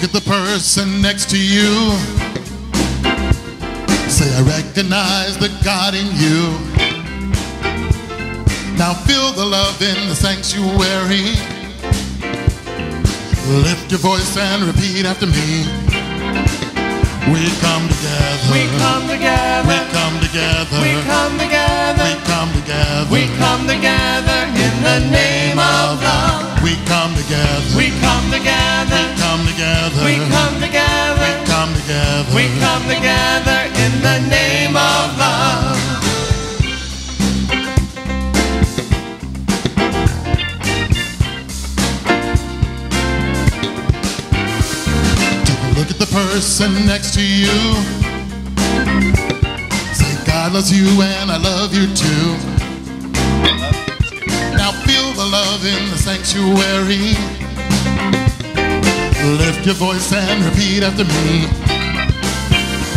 look at the person next to you. Say, I recognize the God in you. Now feel the love in the sanctuary. Lift your voice and repeat after me. We come together. We come together. We come together. We come together. We come together. We come together in the name of love. We come together. We come together. We come together. We come together. We come together. We come together in the name of love. Look at the person next to you. Say, God loves you and I love you too. Now feel the love in the sanctuary. Lift your voice and repeat after me.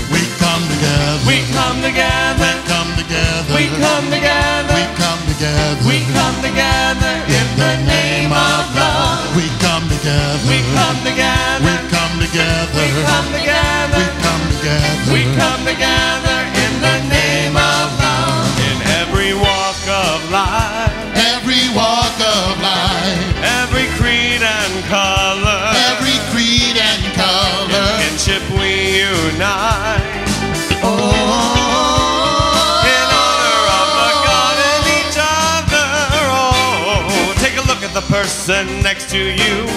We come together. We come together. We come together. We come together. We come together. We come together in the name of love. We come together. We come together. We come together. We come together. We come together. We come together in the name of love. In every walk of life. Every walk of life. Every creed and color. Every creed and color. In kinship we unite. Oh. In honor of the God and each other. Oh, take a look at the person next to you.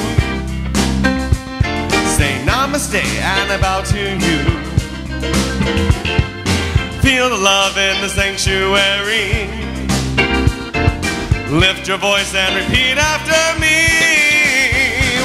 Say namaste and I bow to you. Feel the love in the sanctuary. Lift your voice and repeat after me.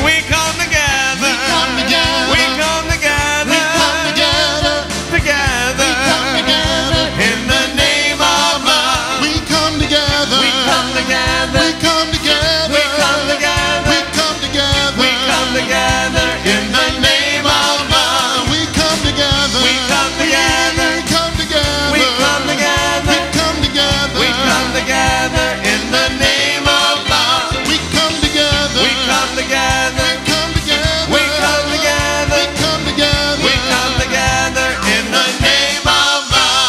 We come together. We come together. We come together. We come together. Together. We come together. In the name of love. We come together. We come together. We come together. We come together. We come together. We come together. In the name of love. We come together. We come together. We come together. We come together. We come together. We come together. In the name of love. We come together. We come together. We come together. We come together. We come together. We come together in the name of love.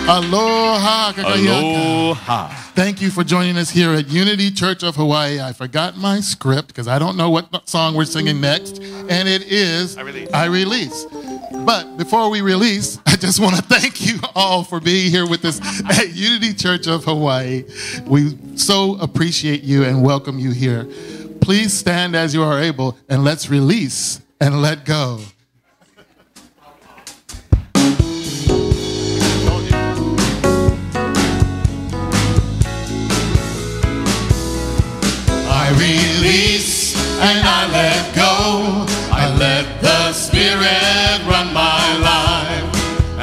Aloha. Aloha. Thank you for joining us here at Unity Church of Hawaii. I forgot my script because I don't know what song we're singing next, and it is I Release. But before we release, I just want to thank you all for being here with us at Unity Church of Hawaii. We so appreciate you and welcome you here. Please stand as you are able, and let's release and let go. I release and I let go. I let the Spirit run my life,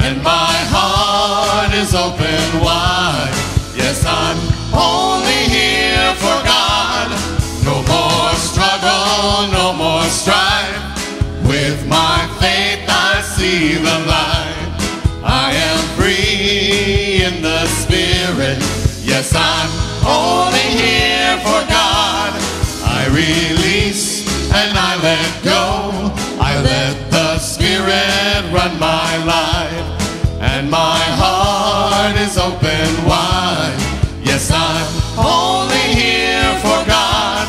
and my heart is open wide. Yes, I'm only here for God. No more struggle, no more strife. With my faith I see the light. I am free in the Spirit. Yes, I'm only here for God. I release and I let go. I let the Spirit run my life, and my heart is open wide. Yes, I'm only here for God.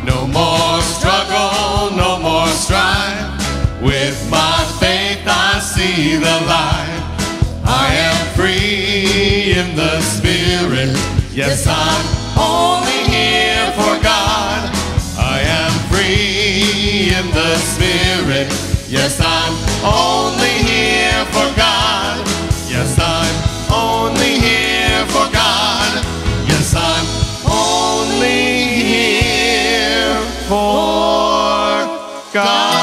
No more struggle, no more strife. With my faith I see the light. I am free in the Spirit. Yes, I'm only here for God. I am free in the Spirit. Yes, I'm only here for God. Yes, I'm only here for God. Yes, I'm only here for God.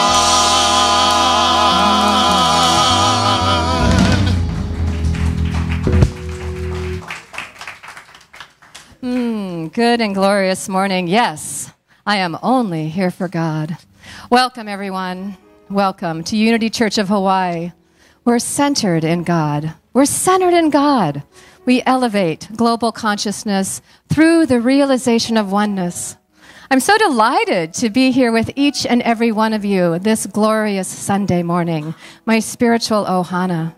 Good and glorious morning. Yes, I am only here for God. Welcome, everyone. Welcome to Unity Church of Hawaii. We're centered in God. We're centered in God. We elevate global consciousness through the realization of oneness. I'm so delighted to be here with each and every one of you this glorious Sunday morning, my spiritual ohana.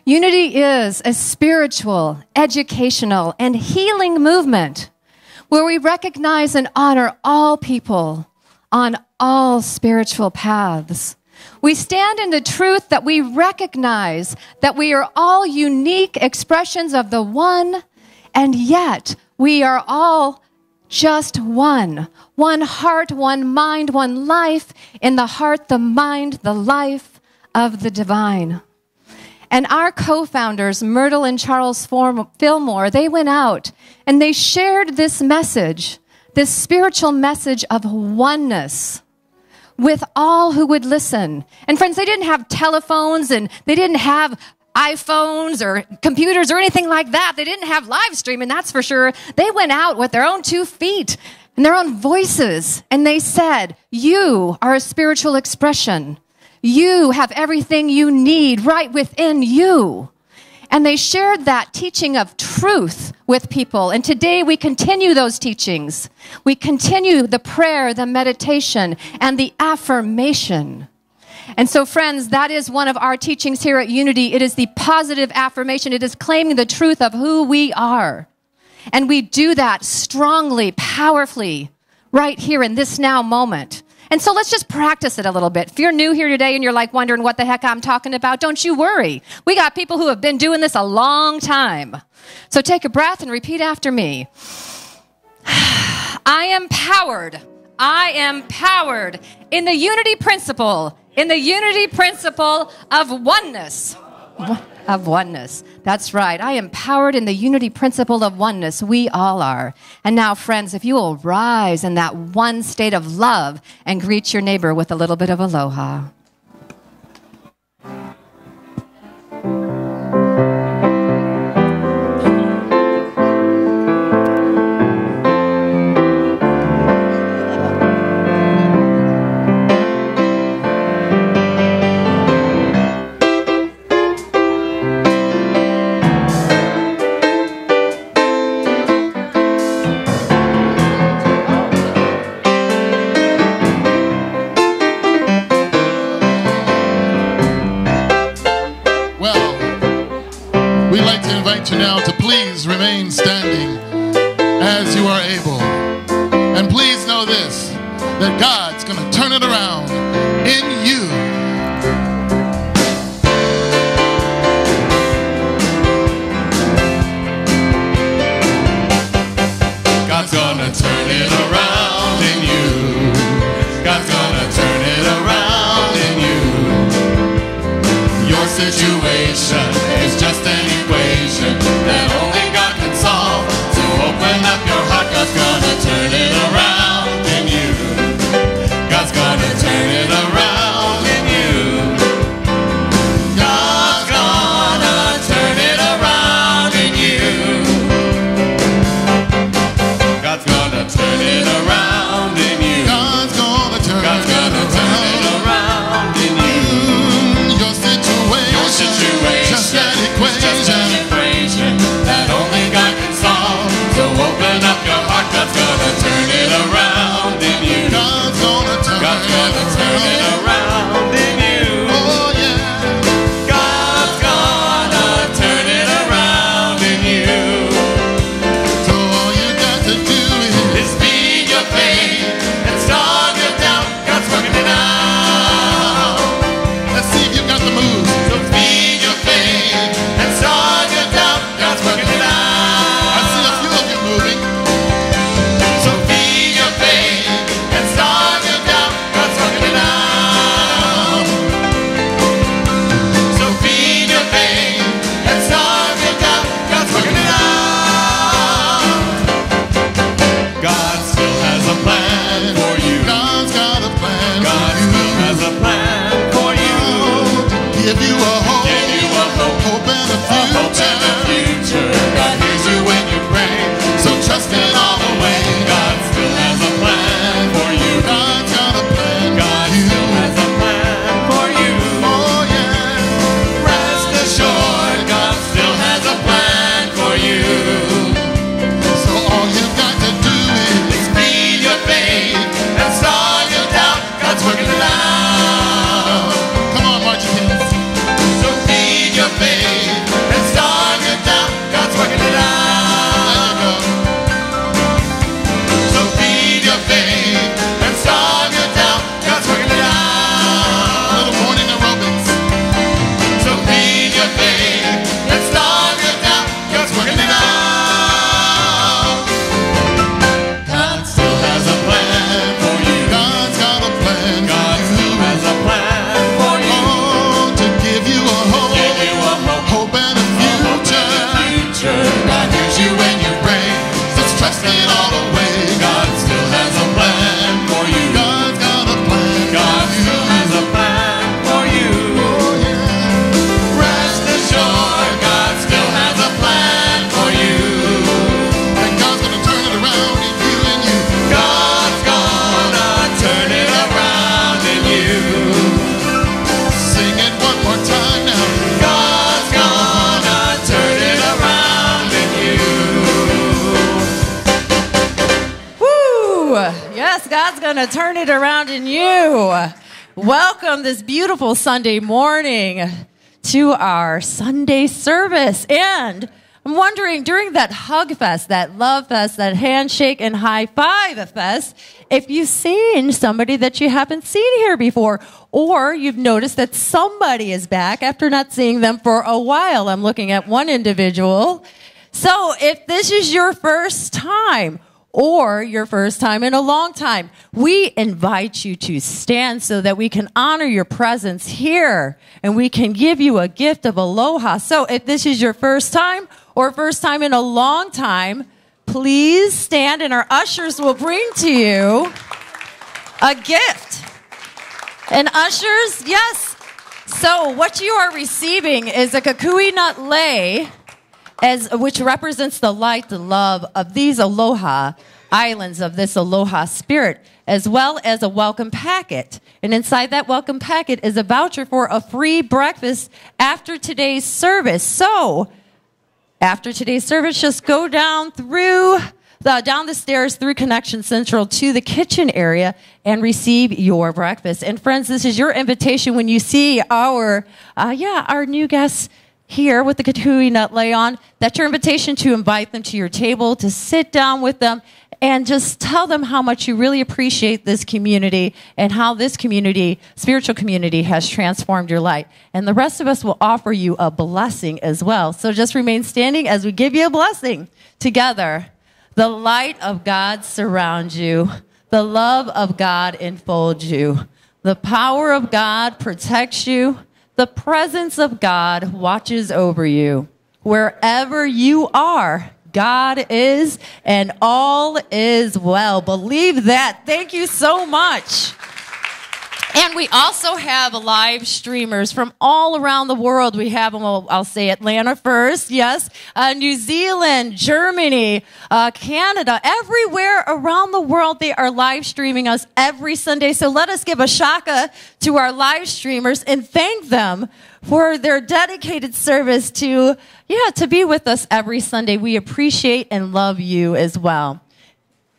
Unity is a spiritual, educational, and healing movement where we recognize and honor all people on all spiritual paths. We stand in the truth that we recognize that we are all unique expressions of the one, and yet we are all just one. One heart, one mind, one life in the heart, the mind, the life of the divine. And our co-founders, Myrtle and Charles Fillmore, they went out and they shared this message, this spiritual message of oneness with all who would listen. And friends, they didn't have telephones and they didn't have iPhones or computers or anything like that. They didn't have live streaming, that's for sure. They went out with their own 2 feet and their own voices, and they said, you are a spiritual expression. You have everything you need right within you. And they shared that teaching of truth with people. And today we continue those teachings. We continue the prayer, the meditation, and the affirmation. And so, friends, that is one of our teachings here at Unity. It is the positive affirmation. It is claiming the truth of who we are. And we do that strongly, powerfully, right here in this now moment. And so let's just practice it a little bit. If you're new here today and you're like wondering what the heck I'm talking about, don't you worry. We got people who have been doing this a long time. So take a breath and repeat after me. I am powered. I am powered in the unity principle, of oneness. Of oneness. That's right. I am powered in the unity principle of oneness. We all are. And now, friends, if you will rise in that one state of love and greet your neighbor with a little bit of aloha. Now to please remain standing as you are able. And please know this, that God's going to turn it around in you. God's going to turn it around in you. God's going to turn it around in you. Your situation is just an equation that only God can solve. So open up your heart, God's gonna turn it around in you. God's gonna turn it around in you. God's gonna turn it around in you. God's gonna turn it around in you. God's gonna turn it around in you. Your situation, just an equation that only God can solve. So open up your heart, God's gonna turn it around in you. God's gonna turn it around in you. Oh yeah. God's gonna turn it around in you. So all you got to do is feed your faith and starve your doubt. God's working it out. Let's see if you got the move. So feed your faith and starve your doubt. God's working it out. I see a few of you moving. So feed your faith and starve your doubt. God's working it out. So feed your faith and starve your doubt. God's working it out. God still has a plan for you. God's got a plan. God still has a plan for you. Give you a hope. Hope and a future. God hears you when you pray, so trust it all the way. God still has a plan for you. God's got a plan. God still has a plan for you. Oh yeah. Rest assured, God still has a plan for you. So all you've got to do is Yes, God's going to turn it around in you. Welcome this beautiful Sunday morning to our Sunday service. And I'm wondering, during that hug fest, that love fest, that handshake and high five fest, if you've seen somebody that you haven't seen here before, or you've noticed that somebody is back after not seeing them for a while. I'm looking at one individual. So if this is your first time, or your first time in a long time, we invite you to stand so that we can honor your presence here and we can give you a gift of aloha. So if this is your first time or first time in a long time, please stand and our ushers will bring to you a gift. And ushers, yes. So what you are receiving is a kukui nut lei, which represents the light, the love of these aloha islands, of this aloha spirit, as well as a welcome packet. And inside that welcome packet is a voucher for a free breakfast after today's service. So after today's service, just go down the stairs through Connection Central to the kitchen area and receive your breakfast. And friends, this is your invitation when you see our new guests here with the kukui nut lei on. That's your invitation to invite them to your table, to sit down with them, and just tell them how much you really appreciate this community and how this community, spiritual community, has transformed your life. And the rest of us will offer you a blessing as well. So just remain standing as we give you a blessing together. The light of God surrounds you. The love of God enfolds you. The power of God protects you. The presence of God watches over you. Wherever you are, God is, and all is well. Believe that. Thank you so much. And we also have live streamers from all around the world. We have them, I'll say Atlanta first, yes, New Zealand, Germany, Canada, everywhere around the world. They are live streaming us every Sunday. So let us give a shaka to our live streamers and thank them for their dedicated service to be with us every Sunday. We appreciate and love you as well.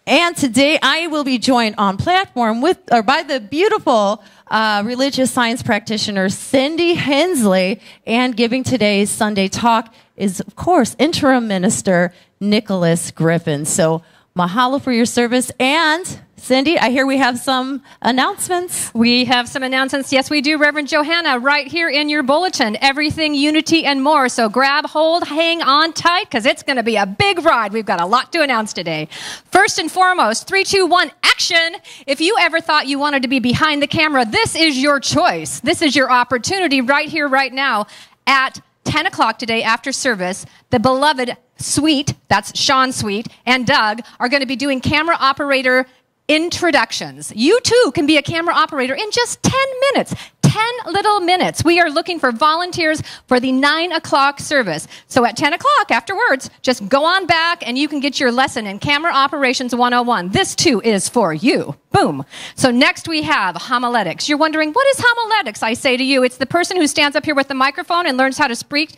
And today I will be joined on platform by the beautiful religious science practitioner Cindy Hensley, and giving today's Sunday talk is, of course, interim minister Nicholas Griffin. So mahalo for your service. And Cindy, I hear we have some announcements. We have some announcements. Yes, we do, Reverend Johanna, right here in your bulletin. Everything, unity, and more. So grab hold, hang on tight, because it's going to be a big ride. We've got a lot to announce today. First and foremost, 3, 2, 1, action. If you ever thought you wanted to be behind the camera, this is your choice. This is your opportunity right here, right now, at 10 o'clock today after service. The beloved Sweet, that's Sean Sweet, and Doug are going to be doing camera operator introductions. You too can be a camera operator in just 10 minutes. 10 little minutes. We are looking for volunteers for the 9 o'clock service. So at 10 o'clock afterwards, just go on back and you can get your lesson in Camera Operations 101. This too is for you. Boom. So next we have homiletics. You're wondering, what is homiletics? I say to you, it's the person who stands up here with the microphone and learns how to speak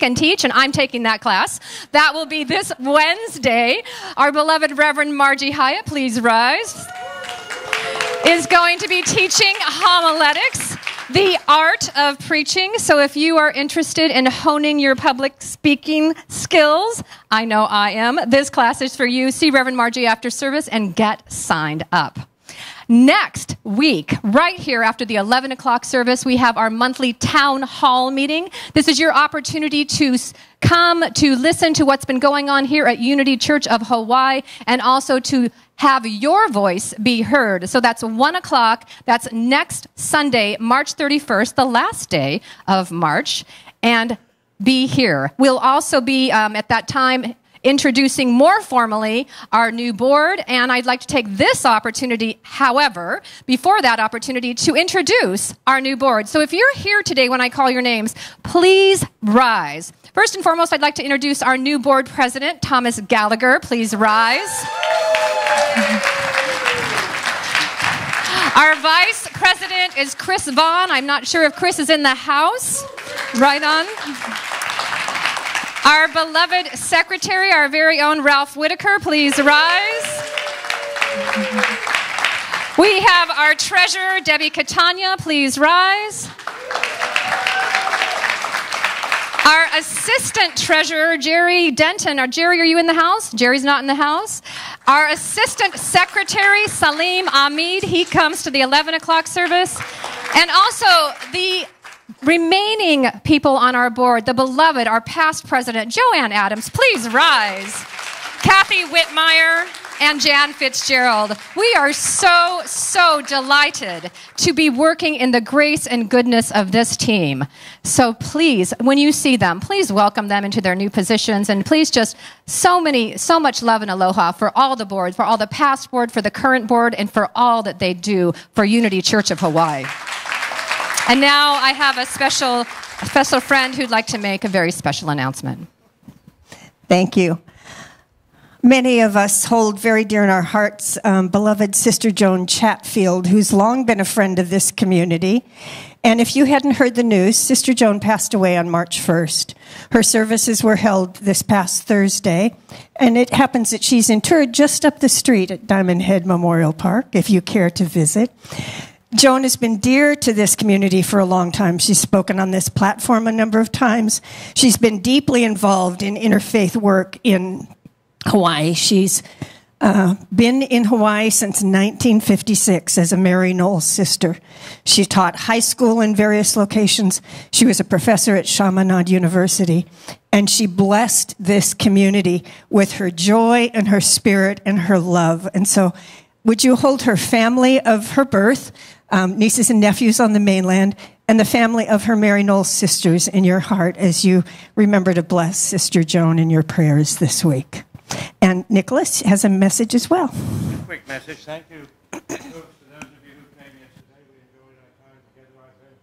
and teach, and I'm taking that class. That will be this Wednesday. Our beloved Reverend Margie Hyatt, please rise, is going to be teaching homiletics, the art of preaching. So if you are interested in honing your public speaking skills, I know I am, this class is for you. See Reverend Margie after service and get signed up. Next week, right here after the 11 o'clock service, we have our monthly town hall meeting. This is your opportunity to come to listen to what's been going on here at Unity Church of Hawaii, and also to have your voice be heard. So that's 1 o'clock. That's next Sunday, March 31st, the last day of March, and be here. We'll also be at that time introducing more formally our new board, and I'd like to take this opportunity, however, before that opportunity, to introduce our new board. So if you're here today when I call your names, please rise. First and foremost, I'd like to introduce our new board president, Thomas Gallagher. Please rise. Our vice president is Chris Vaughn. I'm not sure if Chris is in the house. Right on. Our beloved secretary, our very own Ralph Whitaker, please rise. We have our treasurer, Debbie Catania. Please rise. Our assistant treasurer, Jerry Denton. Jerry, are you in the house? Jerry's not in the house. Our assistant secretary, Salim Ahmed. He comes to the 11 o'clock service. And also the remaining people on our board, the beloved, our past president, Joanne Adams. Please rise. Kathy Whitmire and Jan Fitzgerald. We are so delighted to be working in the grace and goodness of this team. So please, when you see them, please welcome them into their new positions, and please just so much love and aloha for all the boards, for all the past board, for the current board, and for all that they do for Unity Church of Hawaii. And now I have a special friend who'd like to make a very special announcement. Thank you. Many of us hold very dear in our hearts beloved Sister Joan Chatfield, who's long been a friend of this community. And if you hadn't heard the news, Sister Joan passed away on March 1st. Her services were held this past Thursday, and it happens that she's interred just up the street at Diamond Head Memorial Park, if you care to visit. Joan has been dear to this community for a long time. She's spoken on this platform a number of times. She's been deeply involved in interfaith work in Hawaii. She's been in Hawaii since 1956 as a Mary Knowles sister. She taught high school in various locations. She was a professor at Chaminade University, and she blessed this community with her joy and her spirit and her love. And so would you hold her family of her birth, nieces and nephews on the mainland, and the family of her Mary Knowles sisters in your heart as you remember to bless Sister Joan in your prayers this week. And Nicholas has a message as well. A quick message. Thank you, folks, to those of you who came yesterday. We enjoyed our time together, I said,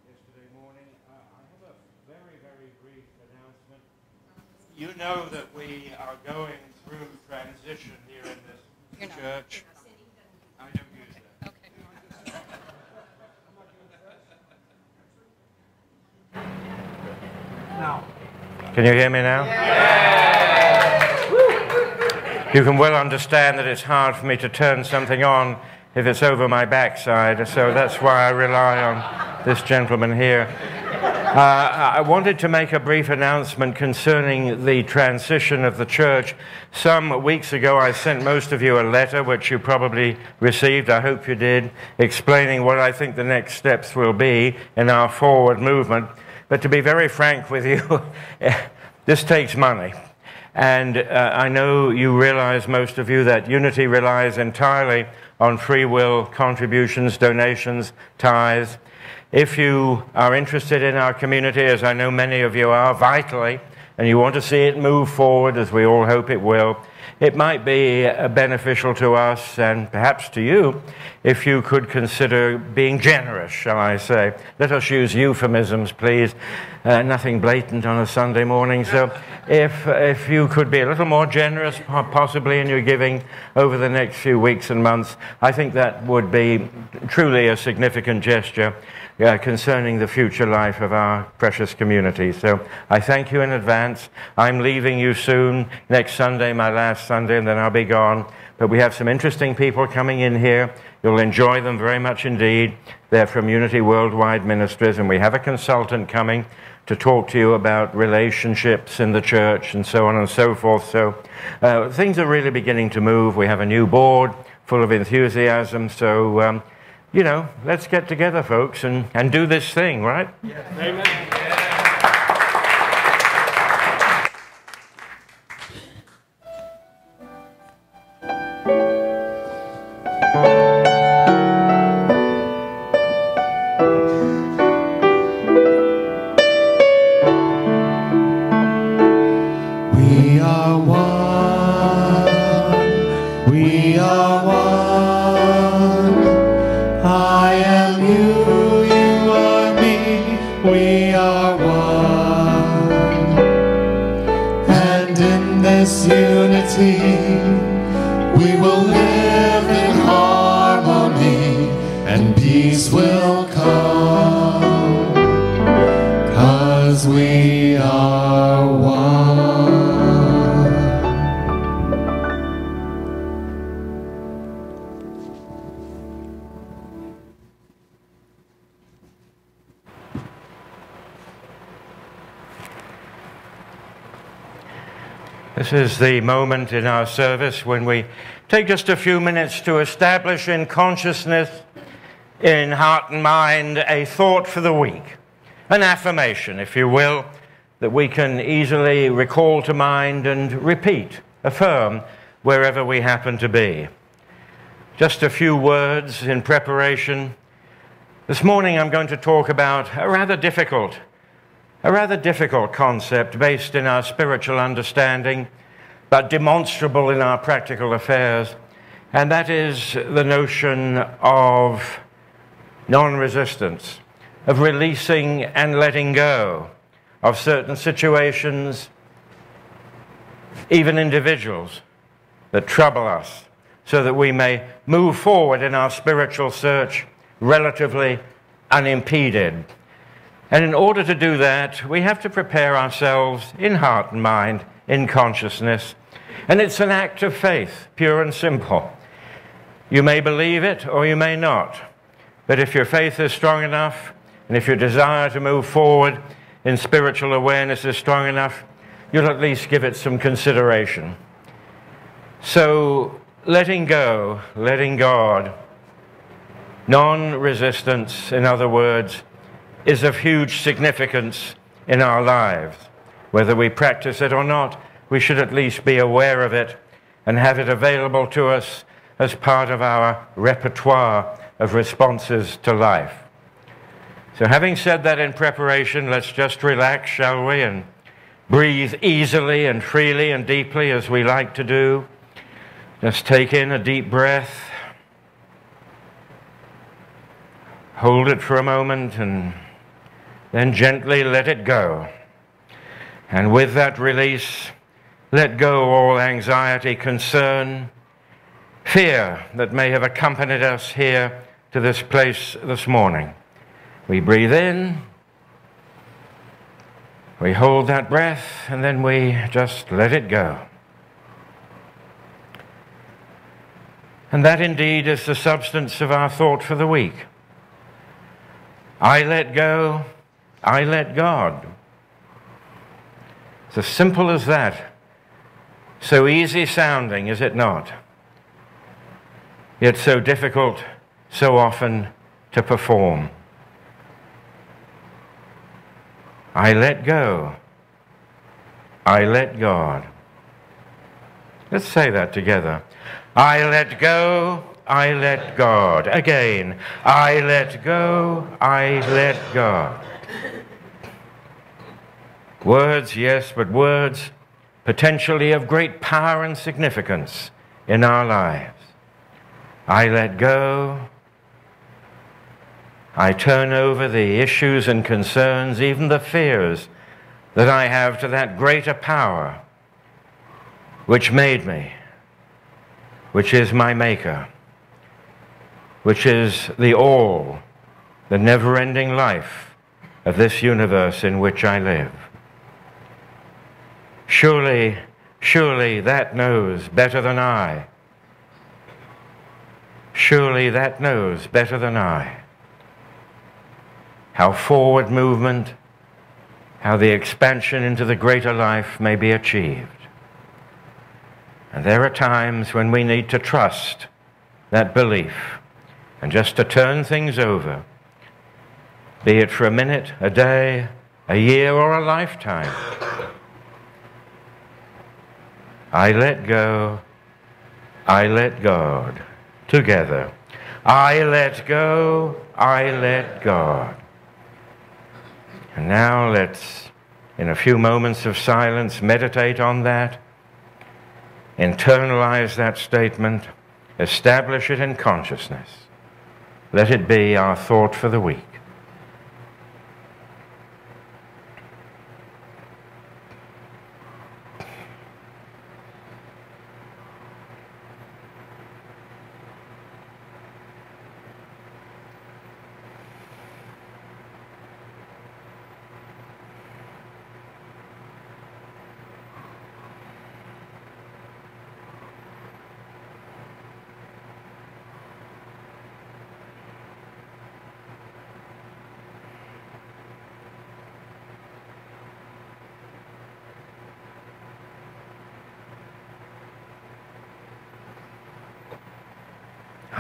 yesterday morning. I have a very, very brief announcement. You know that we are going through transition here in this church. I don't use that. Okay. Now. Can you hear me now? Yeah. You can well understand that it's hard for me to turn something on if it's over my backside, so that's why I rely on this gentleman here. I wanted to make a brief announcement concerning the transition of the church. Some weeks ago I sent most of you a letter, which you probably received, I hope you did, explaining what I think the next steps will be in our forward movement. But to be very frank with you, this takes money. And I know you realize, most of you, that Unity relies entirely on free will contributions, donations, tithes. If you are interested in our community, as I know many of you are, vitally, and you want to see it move forward, as we all hope it will, it might be beneficial to us and perhaps to you if you could consider being generous, shall I say. Let us use euphemisms, please. Nothing blatant on a Sunday morning. So if you could be a little more generous, possibly in your giving over the next few weeks and months, I think that would be truly a significant gesture concerning the future life of our precious community. So I thank you in advance. I'm leaving you soon, next Sunday, my last Sunday, and then I'll be gone. But we have some interesting people coming in here. You'll enjoy them very much indeed. They're from Unity Worldwide Ministries, and we have a consultant coming to talk to you about relationships in the church and so on and so forth. So things are really beginning to move. We have a new board full of enthusiasm. So, you know, let's get together, folks, and do this thing, right? Yes. Amen. This is the moment in our service when we take just a few minutes to establish in consciousness, in heart and mind, a thought for the week, an affirmation, if you will, that we can easily recall to mind and repeat, affirm, wherever we happen to be. Just a few words in preparation. This morning I'm going to talk about a rather difficult concept based in our spiritual understanding, but demonstrable in our practical affairs, and that is the notion of non-resistance, of releasing and letting go of certain situations, even individuals, that trouble us, so that we may move forward in our spiritual search relatively unimpeded. And in order to do that, we have to prepare ourselves in heart and mind, in consciousness. And it's an act of faith, pure and simple. You may believe it or you may not. But if your faith is strong enough, and if your desire to move forward in spiritual awareness is strong enough, you'll at least give it some consideration. So, letting go, letting God, non-resistance, in other words, is of huge significance in our lives. Whether we practice it or not, we should at least be aware of it and have it available to us as part of our repertoire of responses to life. So having said that in preparation, let's just relax, shall we, and breathe easily and freely and deeply as we like to do. Just take in a deep breath. Hold it for a moment and then gently let it go. And with that release, let go all anxiety, concern, fear that may have accompanied us here to this place this morning. We breathe in, we hold that breath, and then we just let it go. And that indeed is the substance of our thought for the week. I let go, I let God. It's as simple as that. So easy sounding, is it not? Yet so difficult, so often to perform. I let go, I let God. Let's say that together. I let go, I let God. Again, I let go, I let God. Words, yes, but words potentially of great power and significance in our lives. I let go. I turn over the issues and concerns, even the fears that I have, to that greater power which made me, which is my maker, which is the all, the never-ending life of this universe in which I live. Surely, surely that knows better than I. Surely that knows better than I how forward movement, how the expansion into the greater life may be achieved. And there are times when we need to trust that belief and just to turn things over, be it for a minute, a day, a year, or a lifetime. I let go, I let God. Together. I let go, I let God. And now let's, in a few moments of silence, meditate on that, internalize that statement, establish it in consciousness. Let it be our thought for the week.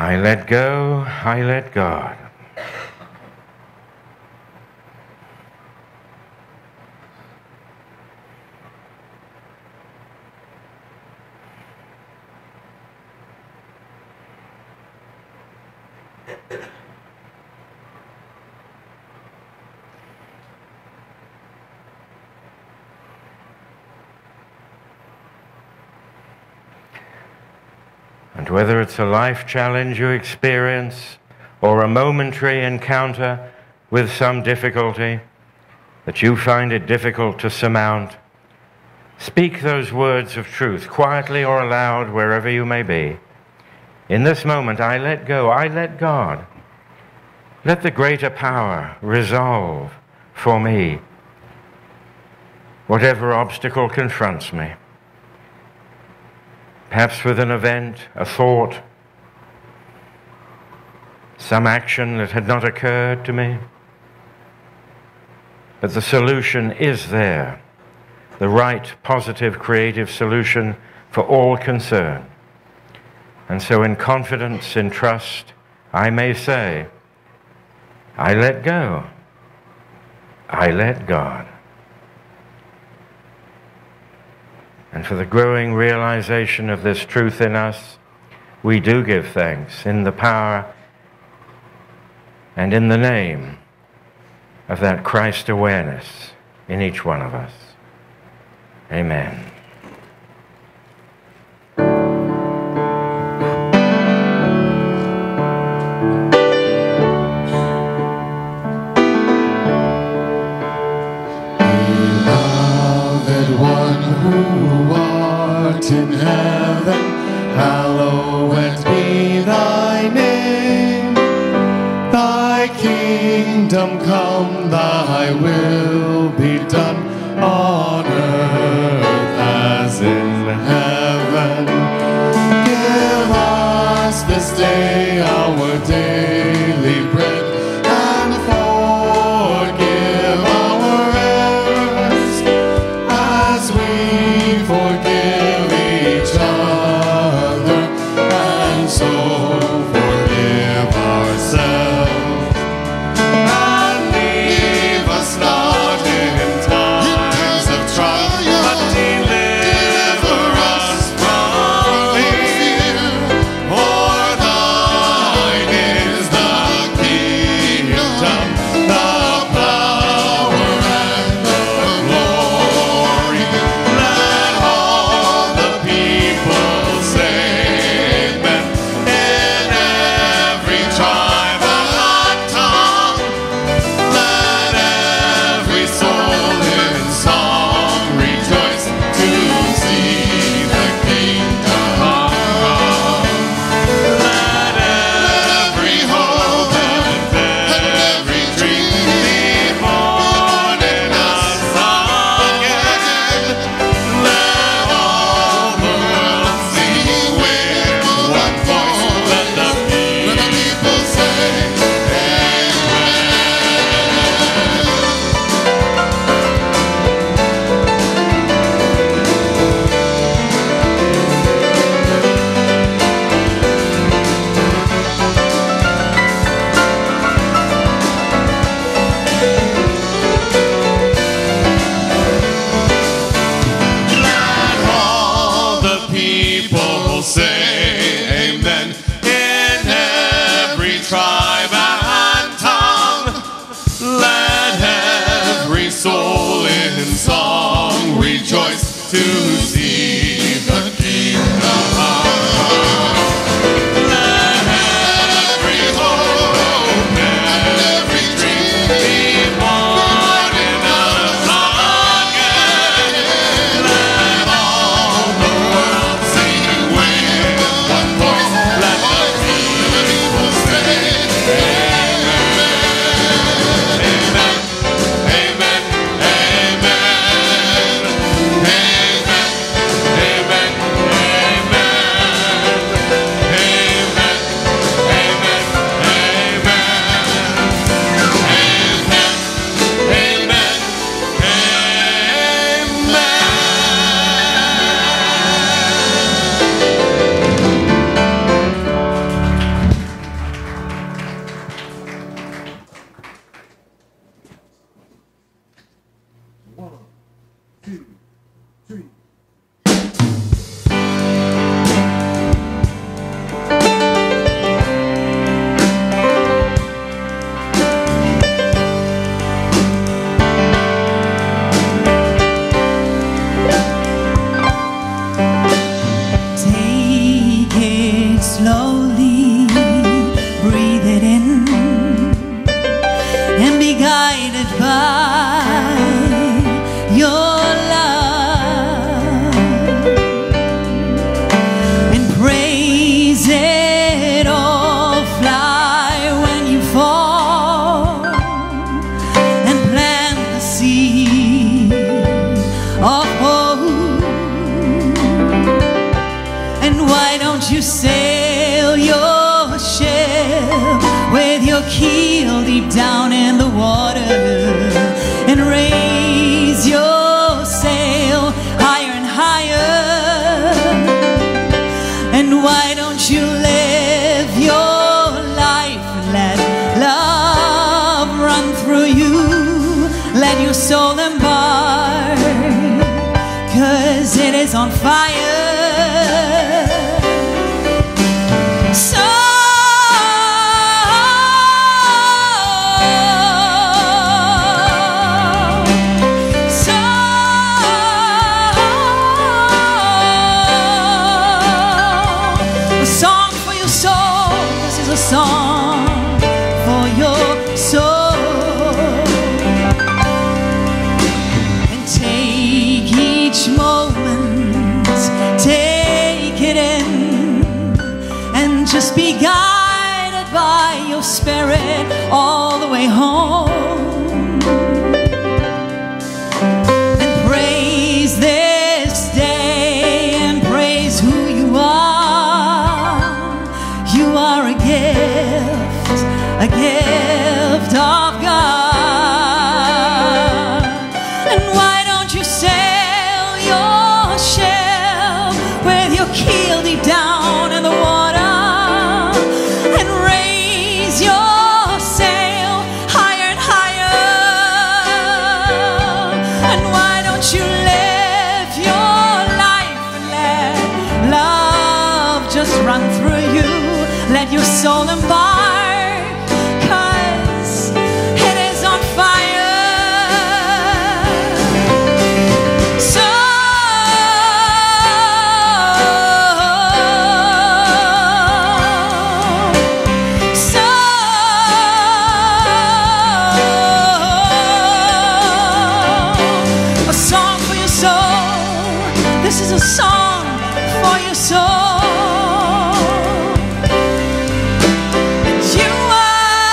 I let go, I let God. And whether it's a life challenge you experience or a momentary encounter with some difficulty that you find it difficult to surmount, speak those words of truth quietly or aloud wherever you may be. In this moment, I let go, I let God. Let the greater power resolve for me whatever obstacle confronts me. Perhaps with an event, a thought, some action that had not occurred to me. But the solution is there, the right, positive, creative solution for all concerned. And so in confidence, in trust, I may say, I let go, I let God. And for the growing realization of this truth in us, we do give thanks in the power and in the name of that Christ awareness in each one of us. Amen. In heaven, hallowed be thy name. Thy kingdom come, thy will be done on earth as in heaven. Give us this day our daily bread, and forgive our errors as we forgive each other, and so forgive ourselves. And leave us not in times of trial, but deliver us from fear. For thine is soul. This is a song for your soul. And take each moment, take it in, and just be guided by your spirit all the way home. And praise this day and praise who you are. You are a gift of God. And why don't you sail your ship with your keel deep down in the water, and raise your sail higher and higher? And why don't you live your life and let love just run through you? Let your soul embark, 'cause it is on fire. So a song for your soul. This is a song for your soul. You are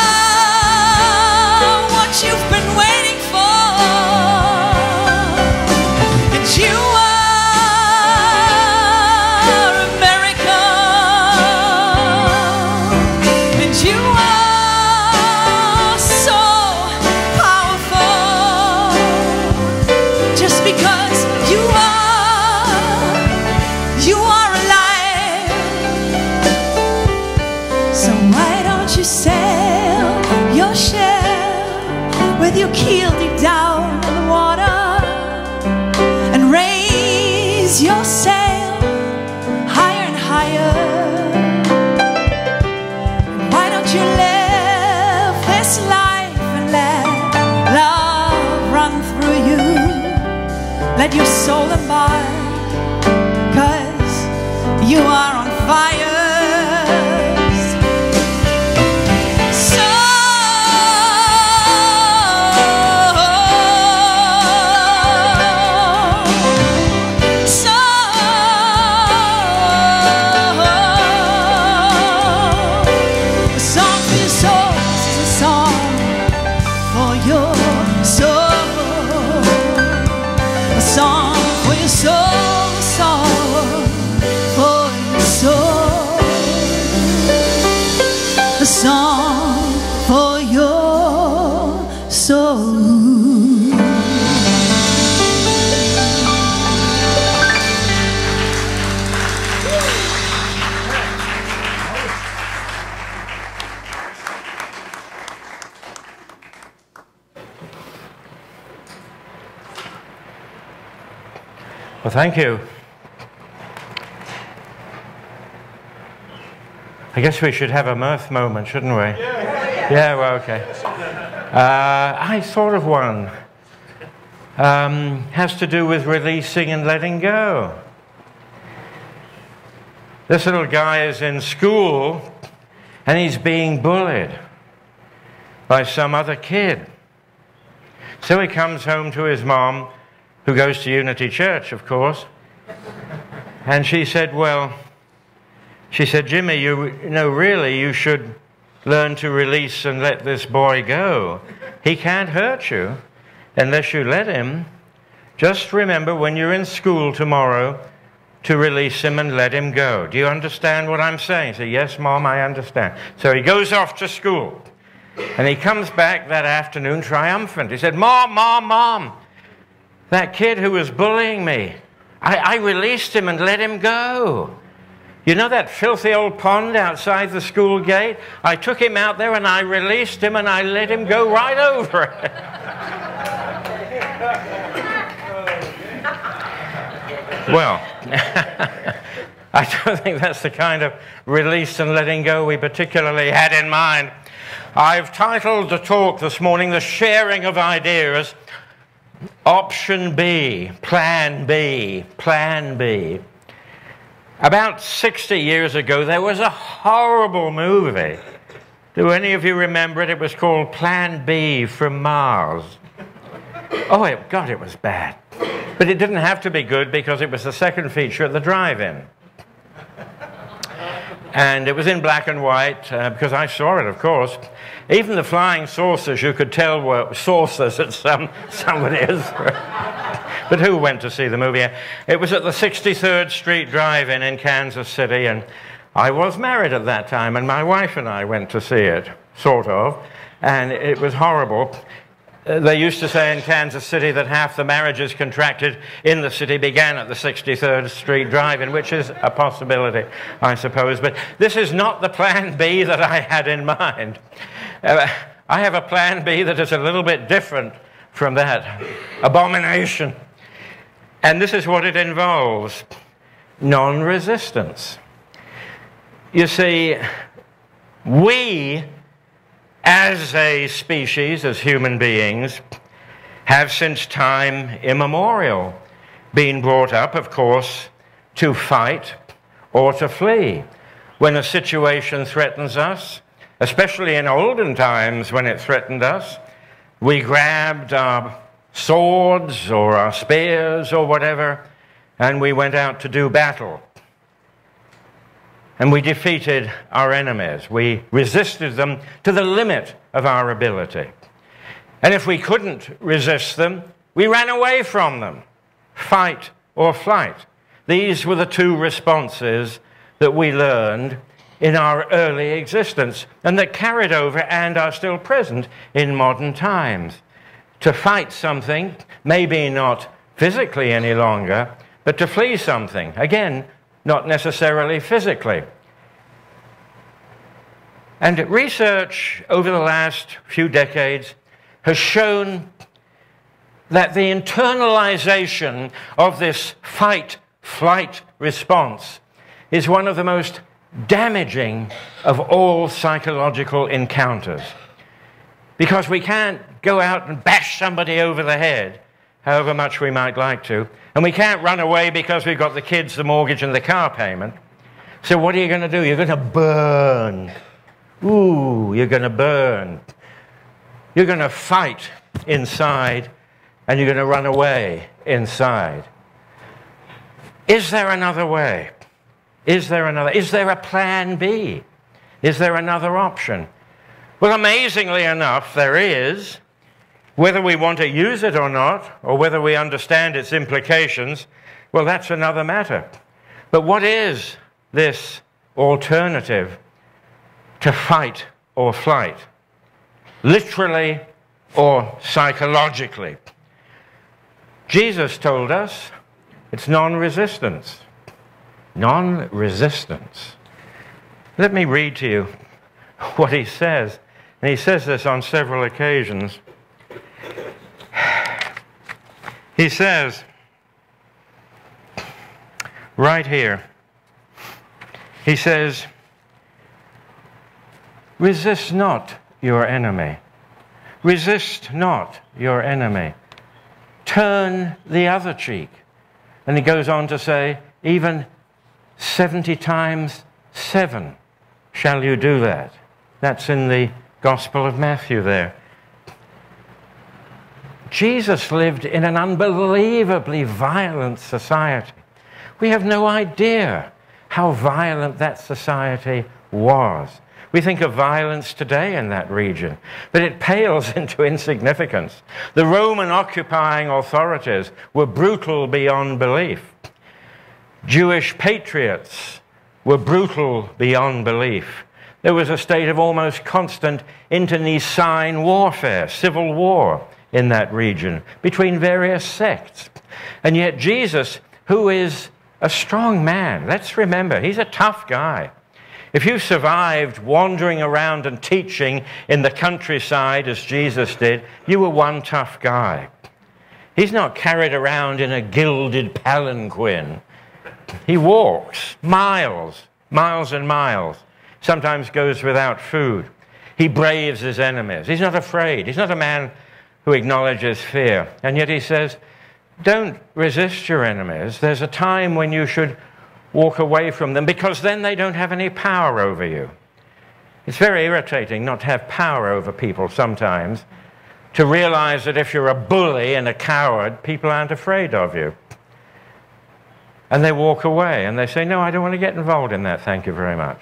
what you've been waiting for, and you are America, and you are so powerful, just because you are alive. So why don't you sail your ship with your keel deep down in the water, and raise your sail higher and higher? And why don't you live this life and let love run through you? Let your soul embark, 'cause you are on fire. So a song for your soul. This is a song for your soul. A song for your soul, a song for your soul, a song for your soul. Well, thank you. I guess we should have a mirth moment, shouldn't we? Yeah, well, okay. I thought of one. Has to do with releasing and letting go. This little guy is in school and he's being bullied by some other kid. So he comes home to his mom, who goes to Unity Church, of course, and she said, Jimmy, you know, really, you should learn to release and let this boy go. He can't hurt you unless you let him. Just remember when you're in school tomorrow to release him and let him go. Do you understand what I'm saying? He said, yes, Mom, I understand. So he goes off to school, and he comes back that afternoon triumphant. He said, Mom, that kid who was bullying me, I released him and let him go. You know that filthy old pond outside the school gate? I took him out there and I released him and I let him go right over it. Well, I don't think that's the kind of release and letting go we particularly had in mind. I've titled the talk this morning, The Sharing of Ideas, Option B, Plan B, Plan B. About 60 years ago, there was a horrible movie. Do any of you remember it? It was called Plan B from Mars. Oh, God, it was bad. But it didn't have to be good because it was the second feature at the drive-in. And it was in black and white, because I saw it, of course. Even the flying saucers, you could tell were saucers at somebody's. But who went to see the movie? It was at the 63rd Street Drive-In in Kansas City, and I was married at that time, and my wife and I went to see it, sort of, and it was horrible. They used to say in Kansas City that half the marriages contracted in the city began at the 63rd Street Drive-In, which is a possibility, I suppose. But this is not the plan B that I had in mind. I have a plan B that is a little bit different from that abomination. And this is what it involves: non-resistance. You see, we, as a species, as human beings, have since time immemorial been brought up, of course, to fight or to flee. When a situation threatens us, especially in olden times when it threatened us, we grabbed our swords or our spears or whatever, and we went out to do battle. And we defeated our enemies. We resisted them to the limit of our ability. And if we couldn't resist them, we ran away from them. Fight or flight. These were the two responses that we learned in our early existence and that carried over and are still present in modern times. To fight something, maybe not physically any longer, but to flee something, again, not necessarily physically. And research over the last few decades has shown that the internalization of this fight-flight response is one of the most damaging of all psychological encounters. Because we can't go out and bash somebody over the head, however much we might like to, and we can't run away because we've got the kids, the mortgage, and the car payment. So what are you going to do? You're going to burn. Ooh, you're going to burn. You're going to fight inside, and you're going to run away inside. Is there another way? Is there a plan B? Is there another option? Well, amazingly enough, there is. Whether we want to use it or not, or whether we understand its implications, well, that's another matter. But what is this alternative to fight or flight? Literally or psychologically? Jesus told us it's non-resistance. Non-resistance. Let me read to you what he says. And he says this on several occasions. He says, right here, he says, resist not your enemy. Resist not your enemy. Turn the other cheek. And he goes on to say, even 70 times 7 shall you do that. That's in the Gospel of Matthew there. Jesus lived in an unbelievably violent society. We have no idea how violent that society was. We think of violence today in that region, but it pales into insignificance. The Roman occupying authorities were brutal beyond belief. Jewish patriots were brutal beyond belief. There was a state of almost constant internecine warfare, civil war in that region between various sects. And yet Jesus, who is a strong man, let's remember, he's a tough guy. If you survived wandering around and teaching in the countryside as Jesus did, you were one tough guy. He's not carried around in a gilded palanquin. He walks miles, miles and miles, sometimes goes without food. He braves his enemies. He's not afraid. He's not a man who acknowledges fear. And yet he says, don't resist your enemies. There's a time when you should walk away from them, because then they don't have any power over you. It's very irritating not to have power over people sometimes, to realize that if you're a bully and a coward, people aren't afraid of you. And they walk away and they say, no, I don't want to get involved in that, thank you very much.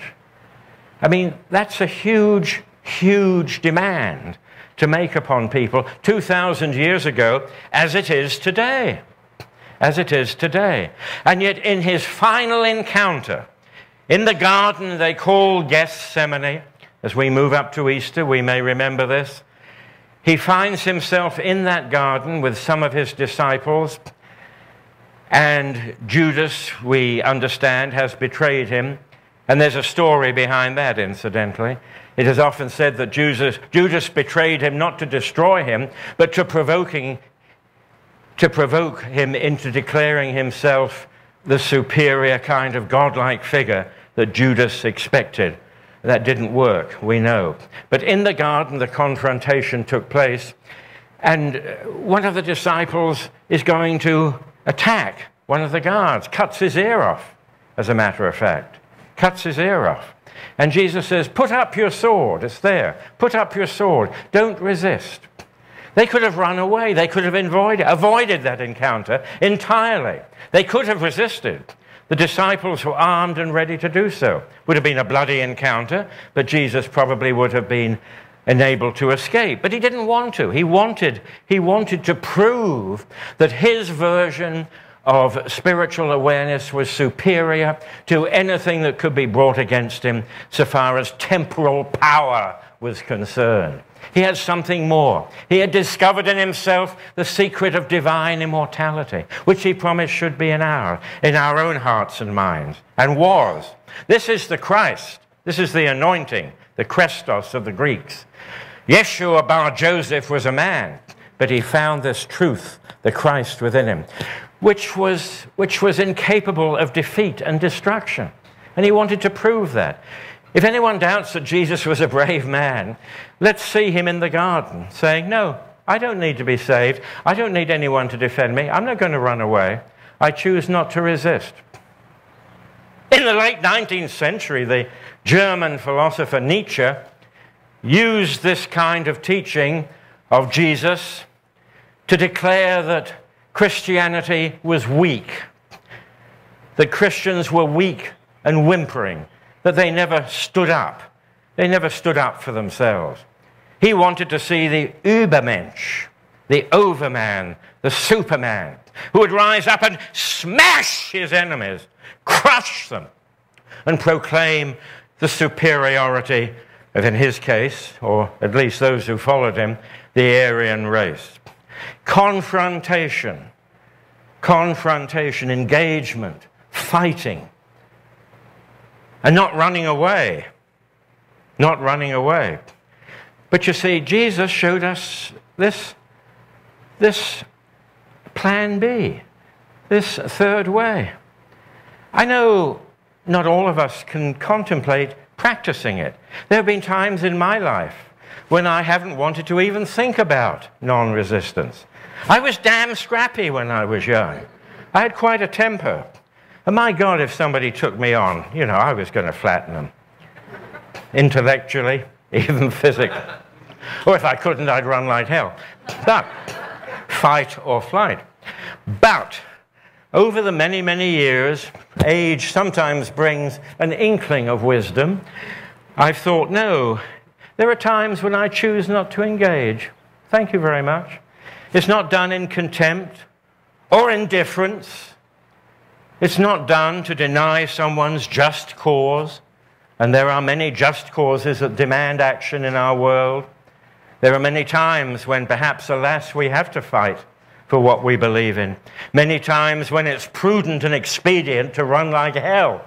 I mean, that's a huge, huge demand to make upon people 2,000 years ago, as it is today. As it is today. And yet in his final encounter, in the garden they call Gethsemane, as we move up to Easter, we may remember this, he finds himself in that garden with some of his disciples, and Judas, we understand, has betrayed him. And there's a story behind that, incidentally. It is often said that Judas betrayed him not to destroy him, but to provoke him into declaring himself the superior kind of godlike figure that Judas expected. That didn't work, we know. But in the garden, the confrontation took place, and one of the disciples is going to attack one of the guards, cuts his ear off, as a matter of fact. Cuts his ear off. And Jesus says, put up your sword. It's there. Put up your sword. Don't resist. They could have run away. They could have avoided that encounter entirely. They could have resisted. The disciples were armed and ready to do so. Would have been a bloody encounter, but Jesus probably would have been enabled to escape. But he didn't want to. He wanted to prove that his version of spiritual awareness was superior to anything that could be brought against him so far as temporal power was concerned. He had something more. He had discovered in himself the secret of divine immortality, which he promised should be in our own hearts and minds, and was. This is the Christ. This is the anointing, the Christos of the Greeks. Yeshua bar Joseph was a man, but he found this truth, the Christ within him, which was incapable of defeat and destruction. And he wanted to prove that. If anyone doubts that Jesus was a brave man, let's see him in the garden saying, no, I don't need to be saved. I don't need anyone to defend me. I'm not going to run away. I choose not to resist. In the late 19th century, the German philosopher Nietzsche used this kind of teaching of Jesus to declare that Christianity was weak, that Christians were weak and whimpering, that they never stood up. They never stood up for themselves. He wanted to see the Übermensch, the overman, the superman, who would rise up and smash his enemies, crush them, and proclaim the superiority of, in his case, or at least those who followed him, the Aryan race. Confrontation, engagement, fighting, and not running away. Not running away. But you see, Jesus showed us this plan B, this third way. I know not all of us can contemplate practicing it. There have been times in my life when I haven't wanted to even think about non-resistance. I was damn scrappy when I was young. I had quite a temper. And my God, if somebody took me on, I was going to flatten them. Intellectually, even physically. Or if I couldn't, I'd run like hell. But, fight or flight. But, over the many, many years, age sometimes brings an inkling of wisdom. I've thought, no, there are times when I choose not to engage. Thank you very much. It's not done in contempt or indifference. It's not done to deny someone's just cause. And there are many just causes that demand action in our world. There are many times when perhaps, alas, we have to fight for what we believe in. Many times when it's prudent and expedient to run like hell.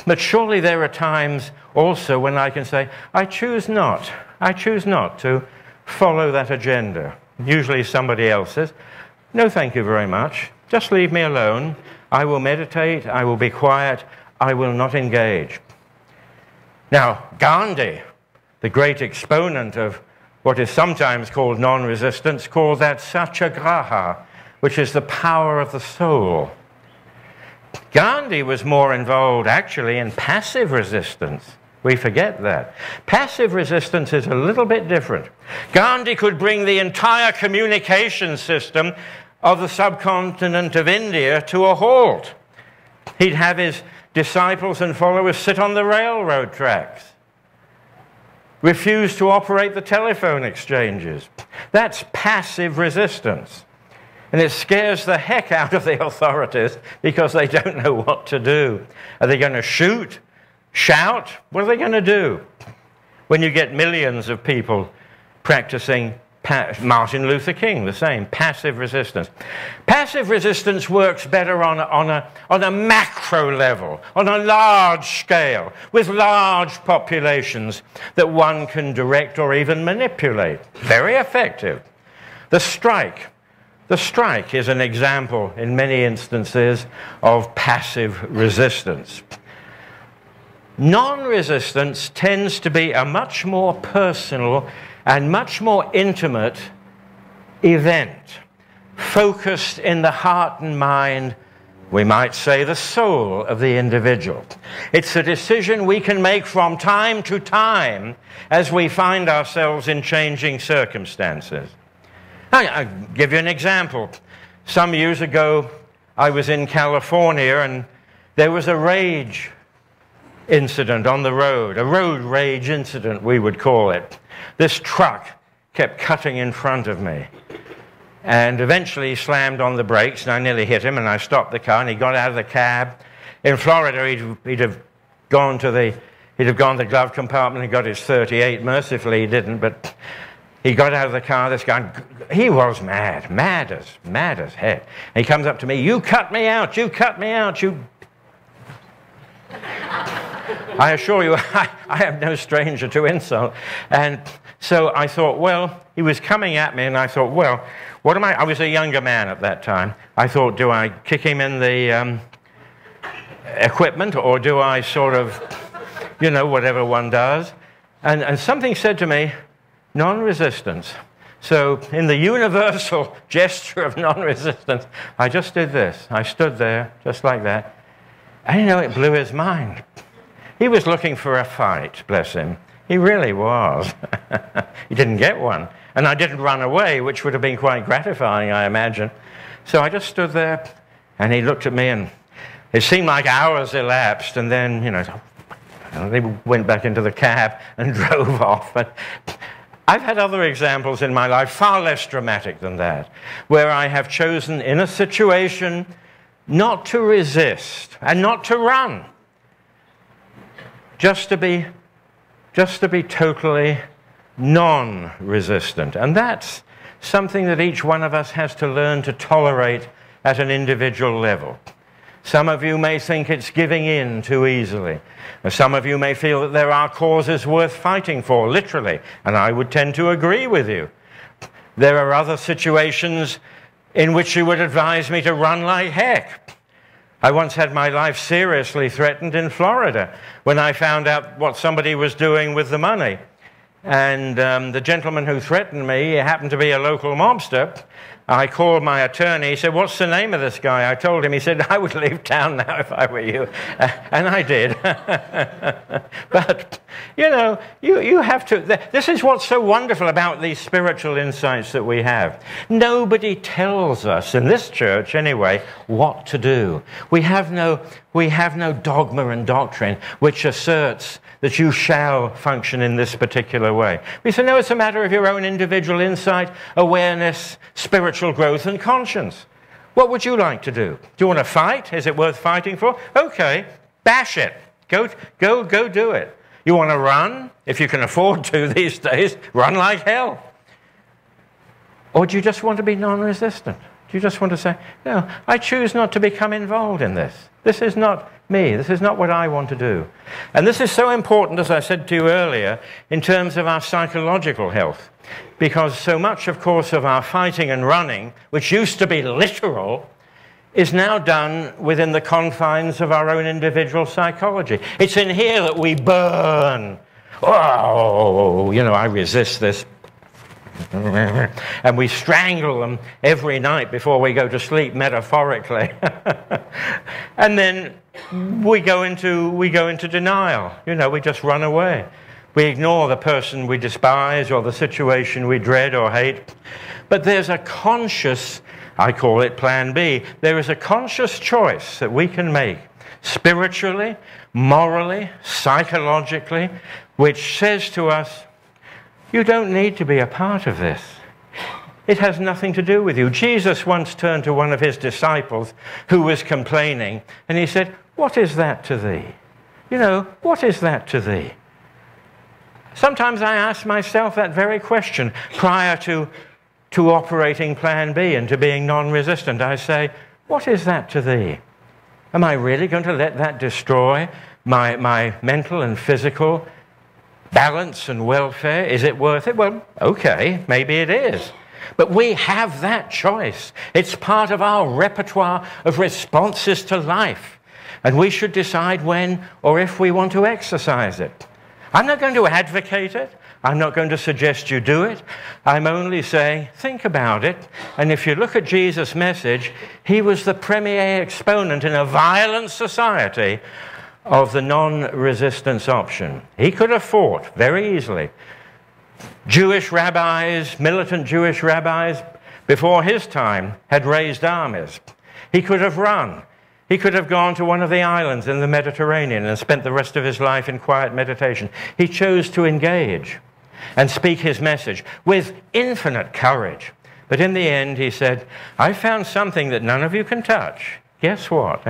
But surely there are times also when I can say, I choose not to follow that agenda. Usually somebody else says, no, thank you very much. Just leave me alone. I will meditate. I will be quiet. I will not engage. Now, Gandhi, the great exponent of what is sometimes called non-resistance, calls that satyagraha, which is the power of the soul. Gandhi was more involved, actually, in passive resistance. We forget that. Passive resistance is a little bit different. Gandhi could bring the entire communication system of the subcontinent of India to a halt. He'd have his disciples and followers sit on the railroad tracks, refuse to operate the telephone exchanges. That's passive resistance. And it scares the heck out of the authorities because they don't know what to do. Are they going to shoot? Shout? What are they going to do when you get millions of people practicing Martin Luther King, the same, passive resistance. Passive resistance works better on a macro level, on a large scale, with large populations that one can direct or even manipulate. Very effective. The strike is an example in many instances of passive resistance. Non-resistance tends to be a much more personal and much more intimate event, focused in the heart and mind, we might say the soul of the individual. It's a decision we can make from time to time as we find ourselves in changing circumstances. I'll give you an example. Some years ago, I was in California and there was a rage incident on the road, a road rage incident, we would call it. This truck kept cutting in front of me. And eventually he slammed on the brakes, and I nearly hit him, and I stopped the car, and he got out of the cab. In Florida, he'd have gone to the glove compartment and got his .38. Mercifully, he didn't, but he got out of the car. This guy, he was mad as heck. And he comes up to me, "You cut me out, you cut me out, you..." I assure you, I am no stranger to insult. And so I thought, well, he was coming at me, and I thought, well, what am I was a younger man at that time. I thought, do I kick him in the equipment, or do I sort of, you know, whatever one does? And something said to me, non-resistance. So in the universal gesture of non-resistance, I just did this. I stood there, just like that. And, you know, it blew his mind. He was looking for a fight, bless him. He really was. He didn't get one. And I didn't run away, which would have been quite gratifying, I imagine. So I just stood there, and he looked at me, and it seemed like hours elapsed, and then, you know, they went back into the cab and drove off. But I've had other examples in my life, far less dramatic than that, where I have chosen in a situation not to resist and not to run, just to be totally non-resistant. And that's something that each one of us has to learn to tolerate at an individual level. Some of you may think it's giving in too easily. Some of you may feel that there are causes worth fighting for, literally, and I would tend to agree with you. There are other situations in which you would advise me to run like heck. I once had my life seriously threatened in Florida when I found out what somebody was doing with the money. And the gentleman who threatened me happened to be a local mobster. I called my attorney. He said, "What's the name of this guy?" I told him. He said, "I would leave town now if I were you." And I did. But, you know, you have to... This is what's so wonderful about these spiritual insights that we have. Nobody tells us, in this church anyway, what to do. We have no dogma and doctrine which asserts that you shall function in this particular way. We say, no, it's a matter of your own individual insight, awareness, spiritual growth, and conscience. What would you like to do? Do you want to fight? Is it worth fighting for? Okay, bash it. Go do it. You want to run? If you can afford to these days, run like hell. Or do you just want to be non-resistant? Do you just want to say, no, I choose not to become involved in this. This is not me. This is not what I want to do. And this is so important, as I said to you earlier, in terms of our psychological health. Because so much, of course, of our fighting and running, which used to be literal, is now done within the confines of our own individual psychology. It's in here that we burn. Oh, you know, I resist this. And we strangle them every night before we go to sleep, metaphorically. And then we go into denial. You know, we just run away. We ignore the person we despise or the situation we dread or hate. But there's a conscious, I call it plan B, there is a conscious choice that we can make spiritually, morally, psychologically, which says to us, you don't need to be a part of this. It has nothing to do with you. Jesus once turned to one of his disciples who was complaining, and he said, what is that to thee? You know, what is that to thee? Sometimes I ask myself that very question prior to operating plan B and to being non-resistant. I say, what is that to thee? Am I really going to let that destroy my mental and physical balance and welfare? Is it worth it? Well, okay, maybe it is. But we have that choice. It's part of our repertoire of responses to life. And we should decide when or if we want to exercise it. I'm not going to advocate it. I'm not going to suggest you do it. I'm only saying, think about it. And if you look at Jesus' message, he was the premier exponent in a violent society of the non-resistance option. He could have fought very easily. Jewish rabbis, militant Jewish rabbis, before his time, had raised armies. He could have run. He could have gone to one of the islands in the Mediterranean and spent the rest of his life in quiet meditation. He chose to engage and speak his message with infinite courage. But in the end, he said, I found something that none of you can touch. Guess what?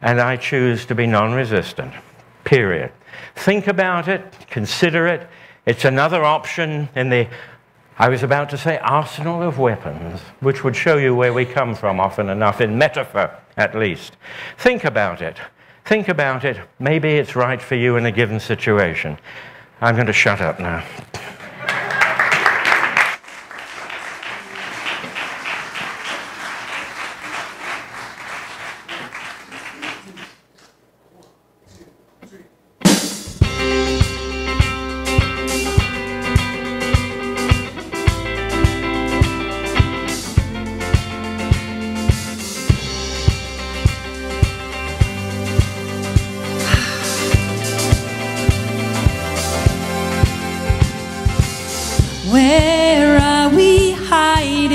And I choose to be non-resistant, period. Think about it, consider it. It's another option in the, I was about to say, arsenal of weapons, which would show you where we come from often enough, in metaphor at least. Think about it. Think about it. Maybe it's right for you in a given situation. I'm going to shut up now. Where are we hiding?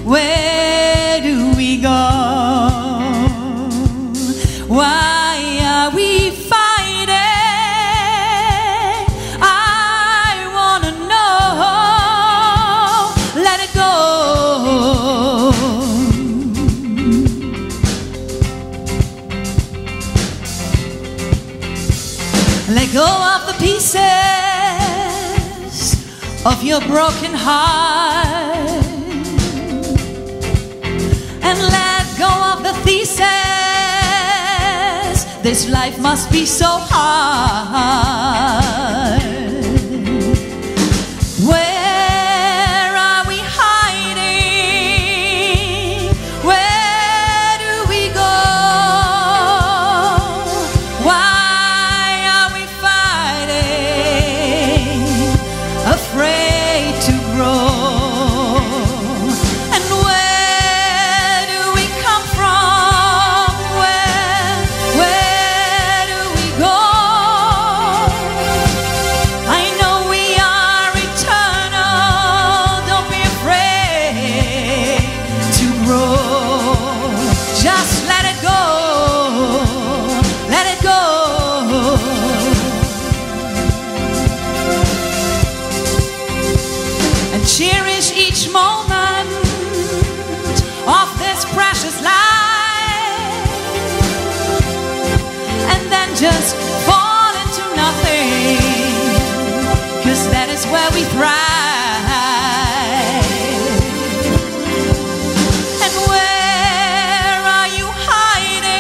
Where do we go? Why are we fighting? I want to know. Let it go. Let go of the pieces of your broken heart, and let go of the thesis, this life must be so hard. Where are we hiding? Where do we go? Why are we fighting? Afraid to grow. And where do we come from? Where do we go? I know we are eternal. Don't be afraid to grow. Just let it go. Let it go. And cherish each moment of this precious life, and then just fall into nothing, 'cause that is where we thrive. And where are you hiding?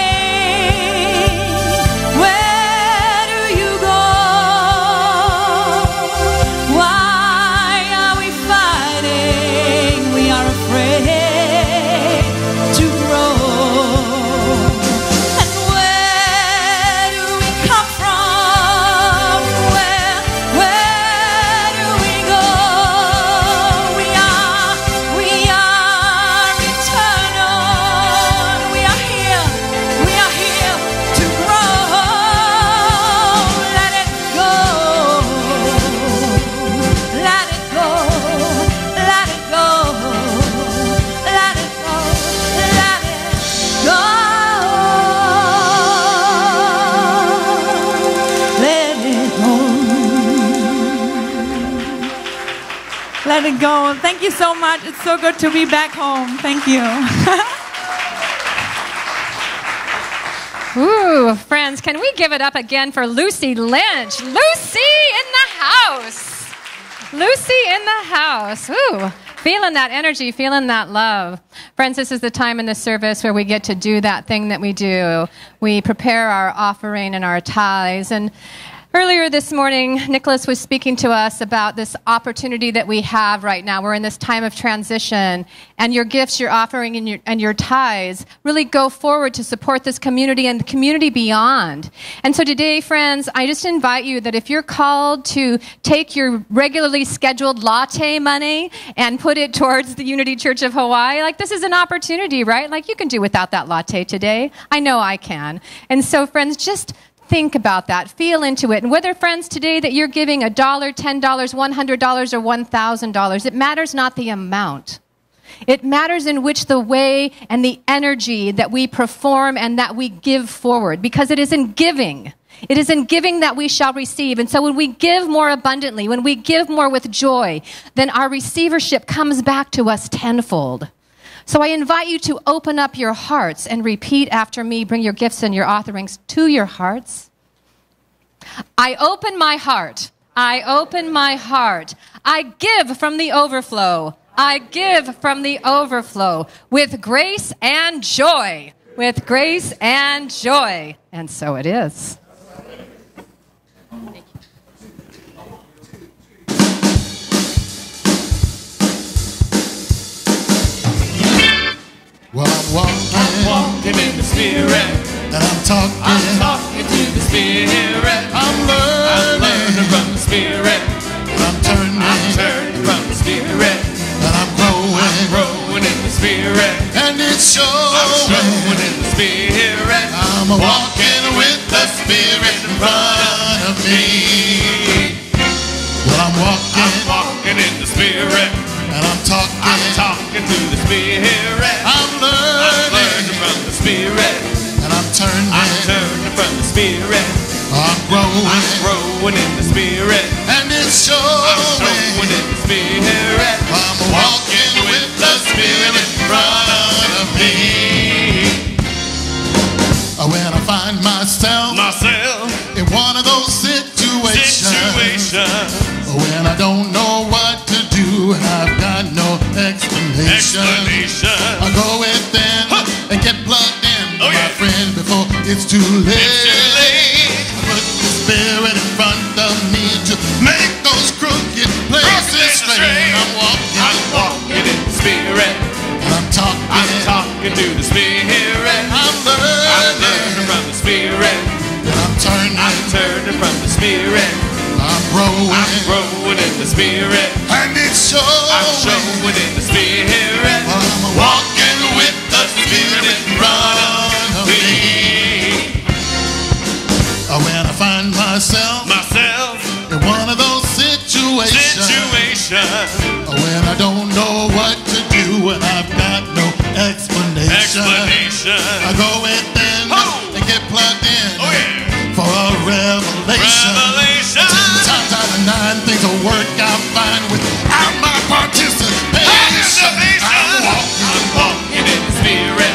Where do you go? Why are we fighting? We are afraid to grow. And where do we come from? Where do we Let it go. Thank you so much. It's so good to be back home. Thank you. Ooh, friends, can we give it up again for Lucy Lynch? Lucy in the house. Lucy in the house. Ooh, feeling that energy, feeling that love. Friends, this is the time in the service where we get to do that thing that we do. We prepare our offering and our tithes. And earlier this morning, Nicholas was speaking to us about this opportunity that we have right now. We're in this time of transition, and your gifts, your offering, and your tithes really go forward to support this community and the community beyond. And so today, friends, I just invite you that if you're called to take your regularly scheduled latte money and put it towards the Unity Church of Hawaii, like this is an opportunity, right? Like you can do without that latte today. I know I can. And so, friends, just think about that. Feel into it. And whether, friends, today that you're giving $1, $10, $100, or $1,000, it matters not the amount. It matters in which the way and the energy that we perform and that we give forward. Because it is in giving. It is in giving that we shall receive. And so when we give more abundantly, when we give more with joy, then our receivership comes back to us tenfold. So I invite you to open up your hearts and repeat after me. Bring your gifts and your offerings to your hearts. I open my heart. I open my heart. I give from the overflow. I give from the overflow with grace and joy. With grace and joy. And so it is. Well, I'm walking in the Spirit, and I'm talking to the Spirit. I'm learning from the Spirit, and I'm turning from the Spirit, and I'm growing in the Spirit, and it's showing. I'm showing in the Spirit. I'm walking with the Spirit in front of me. Well, I'm walking in the Spirit, and I'm talking to the Spirit. I'm learning from the Spirit, and I'm turning from the Spirit. I'm growing in the Spirit, and it's showing. I'm showing in the Spirit. I'm walking with the Spirit in front of me. When I find myself in one of those situations when I don't know what to do, I've got no explanation. I go within and get plugged in, my friend, before it's too late. I put the Spirit in front of me to make those crooked places straight. I'm walking in the Spirit, and I'm talking to the Spirit. I'm learning from the Spirit, and I'm turning from the Spirit. I'm growing in the Spirit, and it's showing. I'm showing in the Spirit. I'm walking with the Spirit in front of me. When I find myself in one of those situations when I don't know what to do and I've got no explanation. I go within and get plugged in for a revelation. 10 times out of 9 things will work out fine without my participation. I'm walking in the Spirit,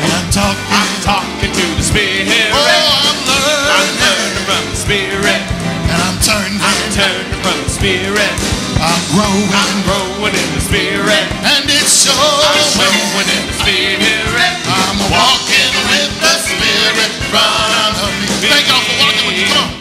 and I'm talking to the Spirit. Oh, I'm learning from the Spirit, and I'm turning from the Spirit. I'm growing in the Spirit, and it's showing. I'm showing in the Spirit. I'm walking with the Spirit in front of me. Thank y'all for walking with me. Come on.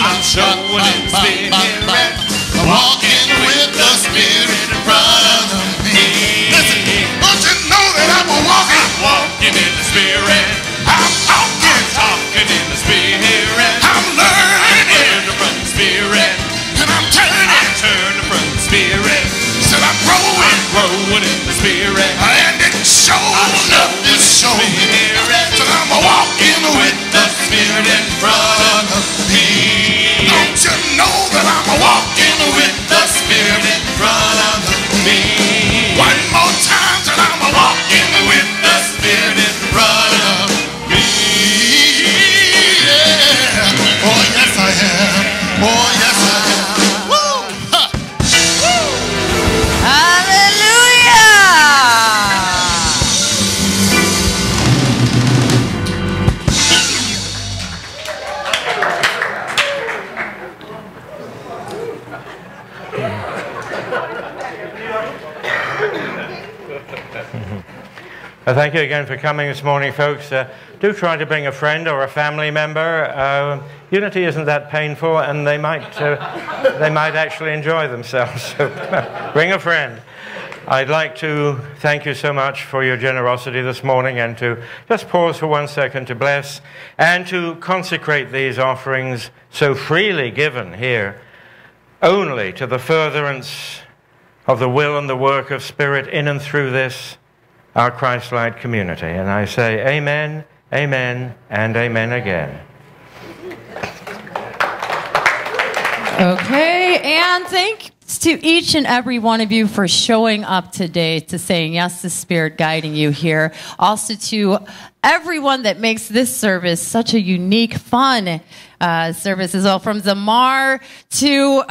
I'm showing in the Spirit. I'm walking with the Spirit in front of me. Listen, don't you know that I'm walking in the Spirit? I'm talking in the Spirit. I'm learning from the Spirit, and I'm turning from the Spirit. Said I'm growing in the Spirit, and it's showing up. It's showing. Said I'm walking with the Spirit in front of me. Don't you know that I'm walking with the Spirit in front Thank you again for coming this morning, folks. Do try to bring a friend or a family member. Unity isn't that painful, and they might actually enjoy themselves. So bring a friend. I'd like to thank you so much for your generosity this morning, and to just pause for 1 second to bless and to consecrate these offerings so freely given here only to the furtherance of the will and the work of Spirit in and through this, our Christ-like community. And I say amen, amen, and amen again. Okay, and thanks to each and every one of you for showing up today, to saying yes to Spirit guiding you here. Also to everyone that makes this service such a unique, fun service as well. From Zamar to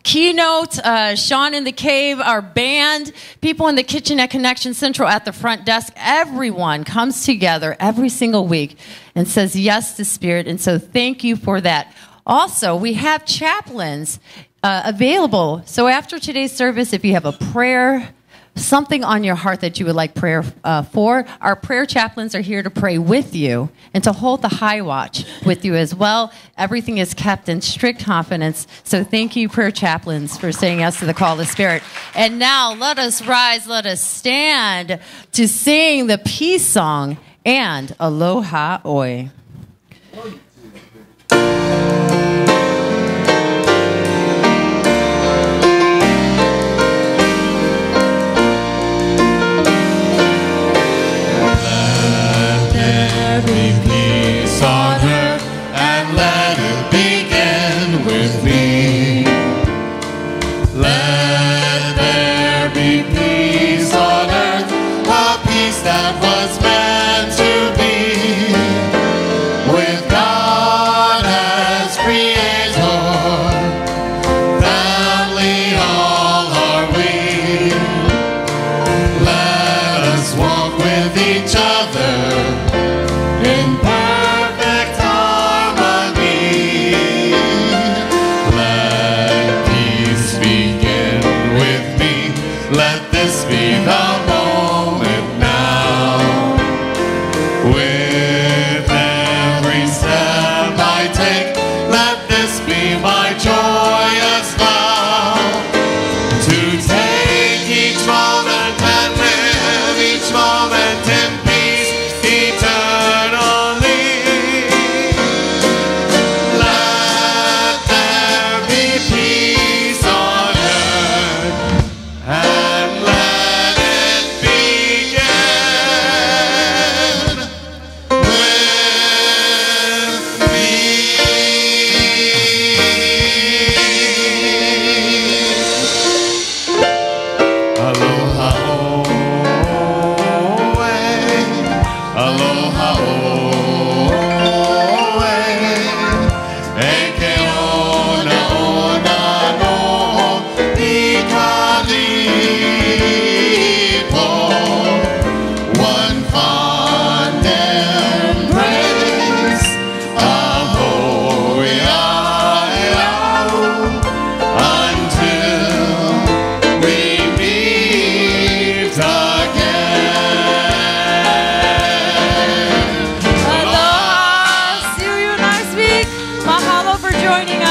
Keynote, Sean in the Cave, our band, people in the kitchen at Connection Central at the front desk. Everyone comes together every single week and says yes to Spirit, and so thank you for that. Also, we have chaplains available. So after today's service, if you have a prayer, something on your heart that you would like prayer for, our prayer chaplains are here to pray with you and to hold the high watch with you as well. Everything is kept in strict confidence. So thank you, prayer chaplains, for saying yes to the call of the Spirit. And now let us rise, let us stand to sing the peace song and Aloha Oi. Be peace on earth, and let it begin with me. Let there be peace on earth, a peace that was meant to be, with God as creator, family all are we. Let us walk with each other in perfect harmony. Let peace begin with me. Let this be the moment now. With every step I take, let this be my joyous vow. To take each moment and live each moment in peace eternally. Let there be peace on earth, and let it begin with me. Aloha oe, aloha oe, eke ona ona no ikalipo. One fond embrace, ahoy until we meet again. Aloha! See you next week. Mahalo for joining